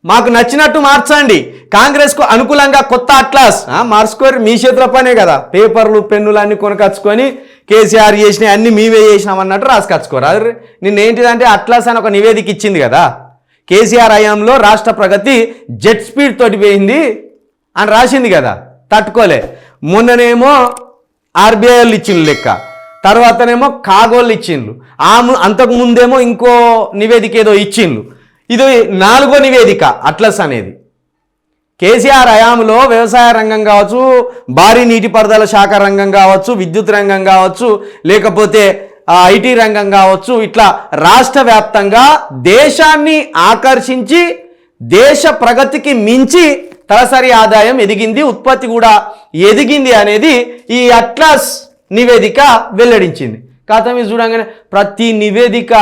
మాకు నచ్చినట్టు మార్చండి, కాంగ్రెస్కు అనుకూలంగా కొత్త అట్లాస్ మార్చుకోరు. మీ చేతుల పనే కదా, పేపర్లు పెన్నులు అన్నీ కొనకచ్చుకొని కేసీఆర్ చేసినాయి అన్నీ మేమే చేసినాం అన్నట్టు రాసుకచ్చుకోరు. అది నిన్నేంటిదంటే అట్లాస్ అని ఒక నివేదిక ఇచ్చింది కదా, కేసీఆర్ హయాంలో రాష్ట్ర ప్రగతి జెట్ స్పీడ్ తోటి పోయింది అని రాసింది కదా, తట్టుకోలే. మొన్ననేమో ఆర్బీఐ వాళ్ళు ఇచ్చిండ్రు లెక్క, తర్వాతనేమో కాగోళ్ళు ఇచ్చిండ్రు, అంతకుముందేమో ఇంకో నివేదిక ఏదో ఇచ్చిండ్రు. ఇది 4వ నివేదిక అట్లస్ అనేది. కేసీఆర్ హయాంలో వ్యవసాయ రంగం కావచ్చు, భారీ నీటిపారుదల శాఖ రంగం కావచ్చు, విద్యుత్ రంగం కావచ్చు, లేకపోతే ఐటీ రంగం కావచ్చు, ఇట్లా రాష్ట్ర వ్యాప్తంగా దేశాన్ని ఆకర్షించి దేశ ప్రగతికి మించి తలసరి ఆదాయం ఎదిగింది, ఉత్పత్తి కూడా ఎదిగింది అనేది ఈ అట్లాస్ నివేదిక వెల్లడించింది. కాకపోతే మీరు చూడంగానే ప్రతి నివేదిక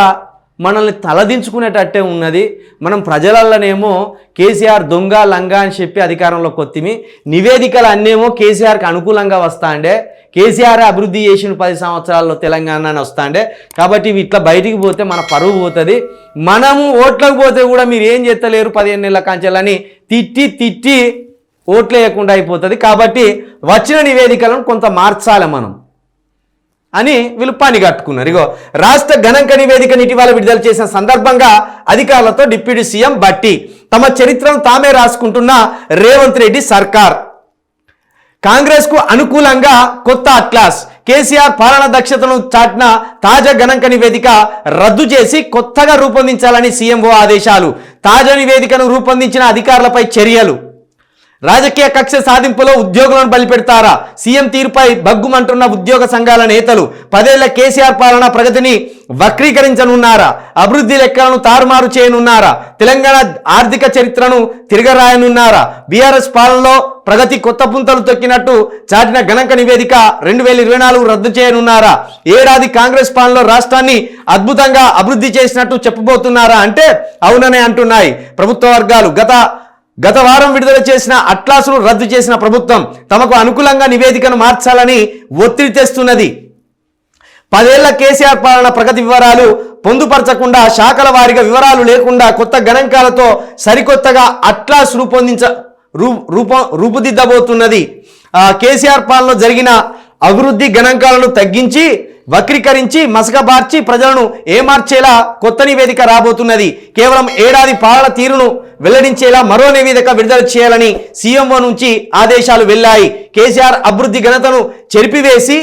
మనల్ని తలదించుకునేటట్టే ఉన్నది. మనం ప్రజలలోనేమో కేసీఆర్ దొంగ లంగా అని చెప్పి అధికారంలోకి వత్తిమి, నివేదికలు అన్నేమో కేసీఆర్కి అనుకూలంగా వస్తాండే, కేసీఆర్ అభివృద్ధి చేసిన 10 సంవత్సరాల్లో తెలంగాణ వస్తాండే. కాబట్టి ఇట్లా బయటికి పోతే మన పరువు పోతుంది. మనము ఓట్లకు పోతే కూడా మీరు ఏం చేస్తలేరు 15 నెలల కాంచెలని తిట్టి ఓట్లు వేయకుండా అయిపోతుంది. కాబట్టి వచ్చిన నివేదికలను కొంత మార్చాలి మనం అని వీళ్ళు పని కట్టుకున్నారు. ఇగో రాష్ట్ర గణాంక నివేదికను ఇటీవల విడుదల చేసిన సందర్భంగా అధికారులతో డిప్యూటీ సీఎం భట్టి తమ చరిత్రను తామే రాసుకుంటున్న రేవంత్ రెడ్డి సర్కార్, కాంగ్రెస్కు అనుకూలంగా కొత్త అట్లాస్, కేసీఆర్ పాలన దక్షతను చాటిన తాజా గణాంక నివేదిక రద్దు చేసి కొత్తగా రూపొందించాలని సీఎంఓ ఆదేశాలు, తాజా నివేదికను రూపొందించిన అధికారులపై చర్యలు, రాజకీయ కక్ష సాధింపులో ఉద్యోగులను బలిపెడతారా, సీఎం తీరుపై బగ్గుమంటున్న ఉద్యోగ సంఘాల నేతలు, 10 ఏళ్ల కేసీఆర్ పాలన ప్రగతిని వక్రీకరించనున్నారా, అభివృద్ధి లెక్కలను తారుమారు చేయనున్నారా, తెలంగాణ ఆర్థిక చరిత్రను తిరగరాయనున్నారా, బీఆర్ఎస్ పాలనలో ప్రగతి కొత్త పుంతలు తొక్కినట్టు చాటిన గణాంక నివేదిక 2024 రద్దు చేయనున్నారా, ఏడాది కాంగ్రెస్ పాలనలో రాష్ట్రాన్ని అద్భుతంగా అభివృద్ధి చేసినట్టు చెప్పబోతున్నారా అంటే అవుననే అంటున్నాయి ప్రభుత్వ వర్గాలు. గత వారం విడుదల చేసిన అట్లాసును రద్దు చేసిన ప్రభుత్వం తమకు అనుకూలంగా నివేదికను మార్చాలని ఒత్తిడి తెస్తున్నది. 10 ఏళ్ల కేసీఆర్ పాలన ప్రగతి వివరాలు పొందుపరచకుండా, శాఖల వారీగా వివరాలు లేకుండా కొత్త గణాంకాలతో సరికొత్తగా అట్లాస్ రూపుదిద్దబోతున్నది. కేసీఆర్ పాలనలో జరిగిన అభివృద్ధి గణాంకాలను తగ్గించి వక్రీకరించి మసకబార్చి ప్రజలను ఏమార్చేలా కొత్త నివేదిక రాబోతున్నది. కేవలం ఏడాది పాలన తీరును వెల్లడించేలా మరో నివేదిక విడుదల చేయాలని సీఎంఓ నుంచి ఆదేశాలు వెళ్ళాయి. కేసీఆర్ అభివృద్ధి ఘనతను చెరిపివేసి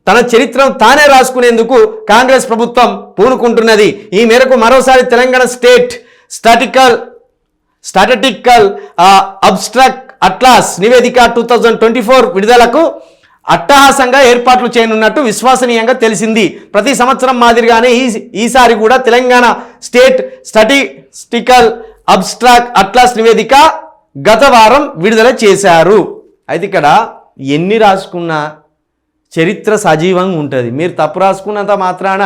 తన చరిత్రను తానే రాసుకునేందుకు కాంగ్రెస్ ప్రభుత్వం పూనుకుంటున్నది. ఈ మేరకు మరోసారి తెలంగాణ స్టాటిస్టికల్ అబ్స్ట్రాక్ట్ అట్లాస్ నివేదిక 2024 విడుదలకు అట్టహాసంగా ఏర్పాట్లు చేయనున్నట్టు విశ్వసనీయంగా తెలిసింది. ప్రతి సంవత్సరం మాదిరిగానే ఈసారి కూడా Telangana state statistical abstract atlas నివేదిక గత వారం విడుదల చేశారు. అయితే ఇక్కడ ఎన్ని రాసుకున్నా చరిత్ర సజీవంగా ఉంటుంది. మీరు తప్పు రాసుకున్నంత మాత్రాన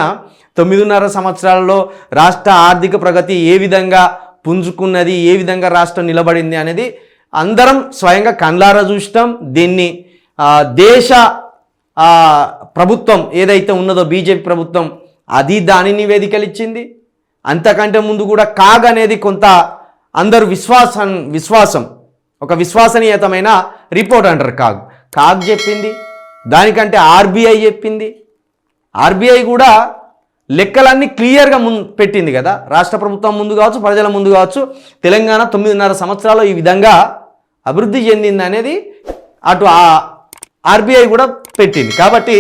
9.5 సంవత్సరాలలో రాష్ట్ర ఆర్థిక ప్రగతి ఏ విధంగా పుంజుకున్నది, ఏ విధంగా రాష్ట్రం నిలబడింది అనేది అందరం స్వయంగా కళ్ళారా చూస్తాం. దీన్ని దేశ ప్రభుత్వం ఏదైతే ఉన్నదో బీజేపీ ప్రభుత్వం అది దాని నివేదికలు ఇచ్చింది. అంతకంటే ముందు కూడా కాగ్ అనేది కొంత అందరు విశ్వాసం ఒక విశ్వసనీయతమైన రిపోర్ట్ అంటారు. కాగ్ చెప్పింది, దానికంటే ఆర్బీఐ చెప్పింది. ఆర్బీఐ కూడా లెక్కలన్నీ క్లియర్గా పెట్టింది కదా, రాష్ట్ర ప్రభుత్వం ముందు కావచ్చు, ప్రజల ముందు కావచ్చు, తెలంగాణ 9.5 సంవత్సరాలు ఈ విధంగా అభివృద్ధి చెందింది అనేది అటు ఆర్బీఐ కూడా పెట్టింది. కాబట్టి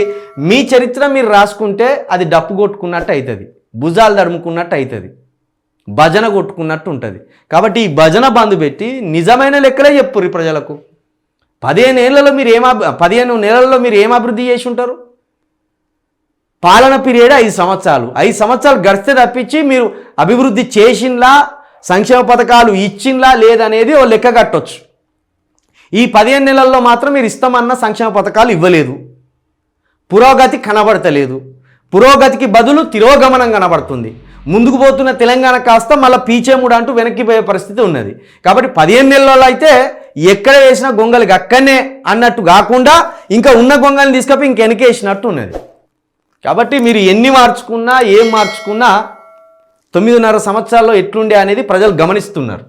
మీ చరిత్ర మీరు రాసుకుంటే అది డప్పు కొట్టుకున్నట్టు అవుతుంది, భుజాలు తడుముకున్నట్టు అవుతుంది, భజన కొట్టుకున్నట్టు ఉంటుంది. కాబట్టి ఈ భజన బంద్ పెట్టి నిజమైన లెక్కలే చెప్పుర్రి ప్రజలకు. 15 నెలల్లో మీరు ఏం అభివృద్ధి చేసి ఉంటారు? పాలన పీరియడ్ 5 సంవత్సరాలు. 5 సంవత్సరాలు గడిస్తే తప్పించి మీరు అభివృద్ధి చేసినలా, సంక్షేమ పథకాలు ఇచ్చినలా లేదనేది ఓ లెక్క కట్టొచ్చు. ఈ 15 నెలల్లో మాత్రం మీరు ఇస్తామన్న సంక్షేమ పథకాలు ఇవ్వలేదు, పురోగతి కనబడతలేదు, పురోగతికి బదులు తిరోగమనం కనబడుతుంది. ముందుకు పోతున్న తెలంగాణ కాస్త మళ్ళీ పీచేముడు అంటూ వెనక్కిపోయే పరిస్థితి ఉన్నది. కాబట్టి 15 నెలల్లో అయితే ఎక్కడ వేసినా గొంగలికి అక్కడనే అన్నట్టు కాకుండా ఇంకా ఉన్న గొంగల్ని తీసుకపోయి ఇంకెనకేసినట్టు ఉన్నది. కాబట్టి మీరు ఎన్ని మార్చుకున్నా ఏం మార్చుకున్నా 9.5 సంవత్సరాల్లో ఎట్లుండే అనేది ప్రజలు గమనిస్తున్నారు.